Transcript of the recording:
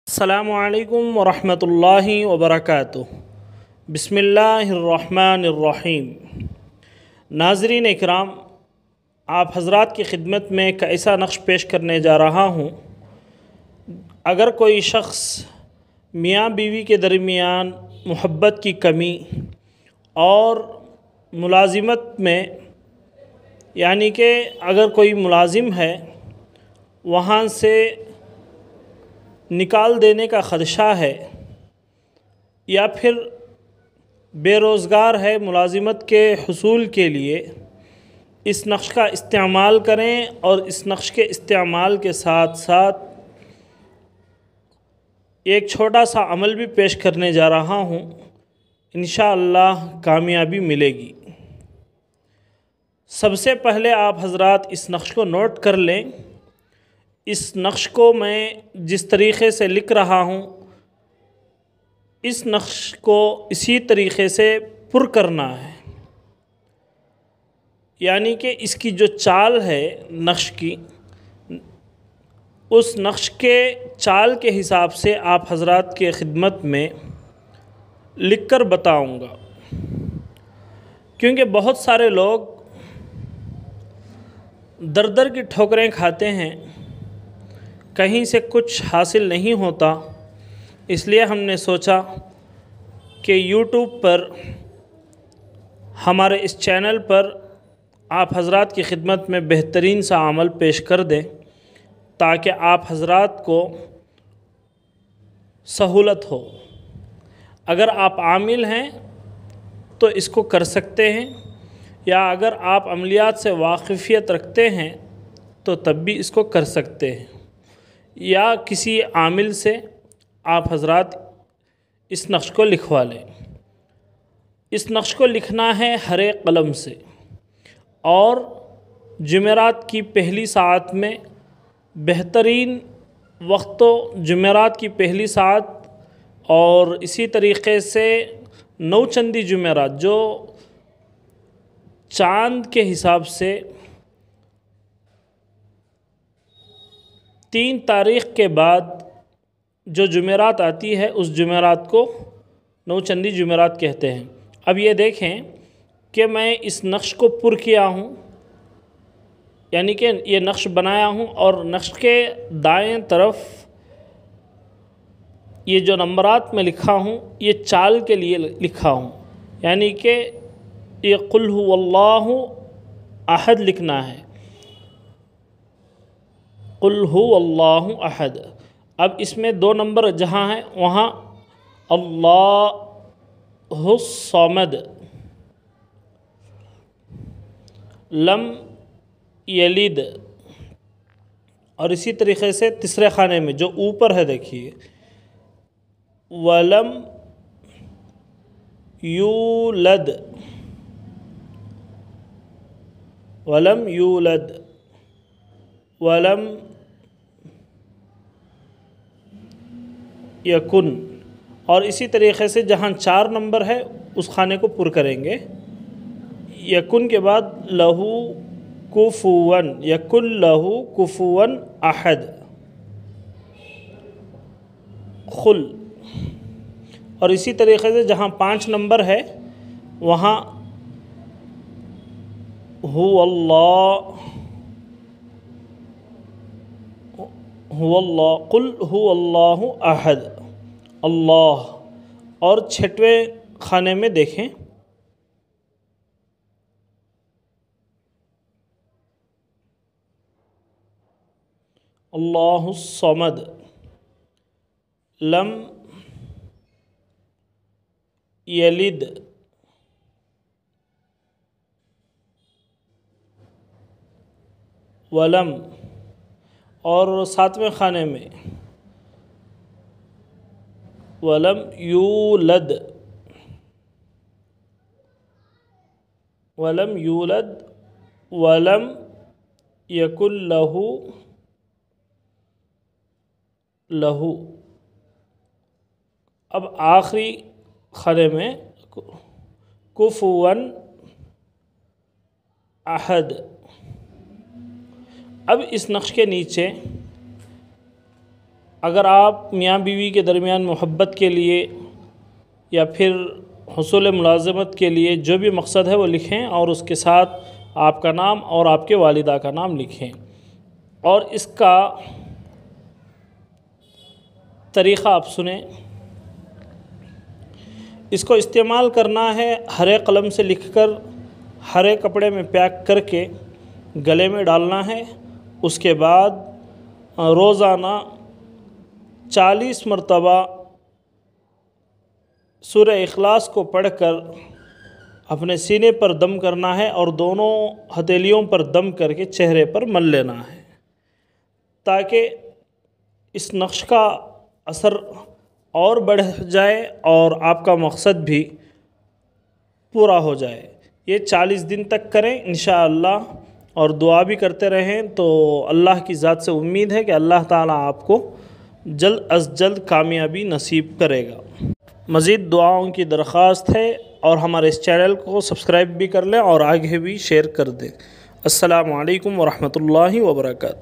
अस्सलामुअलैकुम वरहमतुल्लाहि वबरकातुह। बिस्मिल्लाहिर्रहमानिर्रहीम। नाज़रीन इकराम, आप हज़रात की खिदमत में एक ऐसा नक्श पेश करने जा रहा हूँ। अगर कोई शख्स मियाँ बीवी के दरमियान मोहब्बत की कमी और मुलाजिमत में, यानी कि अगर कोई मुलाजिम है वहाँ से निकाल देने का ख़दशा है, या फिर बेरोज़गार है, मुलाजिमत के हुसूल के लिए इस नक्श का इस्तेमाल करें। और इस नक्श के इस्तेमाल के साथ साथ एक छोटा सा अमल भी पेश करने जा रहा हूँ, इंशाअल्लाह कामयाबी मिलेगी। सबसे पहले आप हज़रात इस नक्श को नोट कर लें। इस नक्श को मैं जिस तरीक़े से लिख रहा हूँ, इस नक्श को इसी तरीक़े से पुर करना है, यानी कि इसकी जो चाल है नक्श की, उस नक्श के चाल के हिसाब से आप हज़रात के खिदमत में लिख कर बताऊँगा। क्योंकि बहुत सारे लोग दर दर की ठोकरें खाते हैं, कहीं से कुछ हासिल नहीं होता। इसलिए हमने सोचा कि यूट्यूब पर, हमारे इस चैनल पर आप हज़रात की खिदमत में बेहतरीन सा अमल पेश कर दें, ताकि आप हज़रात को सहूलत हो। अगर आप आमिल हैं तो इसको कर सकते हैं, या अगर आप अमलियात से वाक़िफ़ियत रखते हैं तो तब भी इसको कर सकते हैं, या किसी आमिल से आप हज़रात इस नक्श को लिखवा लें। इस नक्श को लिखना है हरे कलम से, और जुमेरात की पहली सात में, बेहतरीन वक्त तो जुमेरात की पहली सात, और इसी तरीक़े से नौचंदी जुमेरात जो चाँद के हिसाब से 3 तारीख़ के बाद जो जुमेरात आती है, उस जुमेरात को नौचंदी जुमेरात कहते हैं। अब ये देखें कि मैं इस नक्श को पुर किया हूँ, यानी कि ये नक्श बनाया हूँ, और नक्श के दाएं तरफ ये जो नंबरात में लिखा हूँ, ये चाल के लिए लिखा हूँ, यानी कि ये कुल हुवल्लाहु अहद लिखना है, कुल हुवल्लाहु अहद। अब इसमें 2 नंबर जहाँ हैं वहाँ अल्लाहुस समद, लम यलिद, और इसी तरीक़े से तीसरे खाने में जो ऊपर है देखिए, वलम यूलद, वलम यूलद, वलम यकुन। और इसी तरीक़े से जहाँ 4 नंबर है उस खाने को पुर करेंगे। यकुन के बाद लहू कुफुवन, यकुल लहू कुफुवन अहद, खुल। और इसी तरीक़े से जहाँ 5 नंबर है वहाँ हुवल्लाह, कुल हुवल्लाहु अहद, अल्लाह। और 6वें खाने में देखें, अल्लाहुस समद, लम यलिद, वलम। और 7वें खाने में वलम यूलद, वलम यूलद, वलम यकुल लहू लहू। अब आखिरी खाने में कुफुवन अहद। अब इस नक्श के नीचे अगर आप मियाँ बीवी के दरमियान मोहब्बत के लिए या फिर हुसूल मुलाज़मत के लिए जो भी मकसद है वो लिखें और उसके साथ आपका नाम और आपके वालिदा का नाम लिखें। और इसका तरीक़ा आप सुने। इसको इस्तेमाल करना है हरे कलम से लिखकर हरे कपड़े में पैक करके गले में डालना है। उसके बाद रोज़ाना 40 मरतबा सूरह इखलास को पढ़कर अपने सीने पर दम करना है और दोनों हथेलियों पर दम करके चेहरे पर मल लेना है, ताकि इस नक्श का असर और बढ़ जाए और आपका मकसद भी पूरा हो जाए। ये 40 दिन तक करें इंशाअल्लाह और दुआ भी करते रहें, तो अल्लाह की ज़ात से उम्मीद है कि अल्लाह ताला आपको जल्द अज़ जल्द कामयाबी नसीब करेगा। मज़ीद दुआओं की दरख्वास्त है और हमारे इस चैनल को सब्सक्राइब भी कर लें और आगे भी शेयर कर दें। अस्सलामु अलैकुम वरहमतुल्लाहि वबरकातुहू।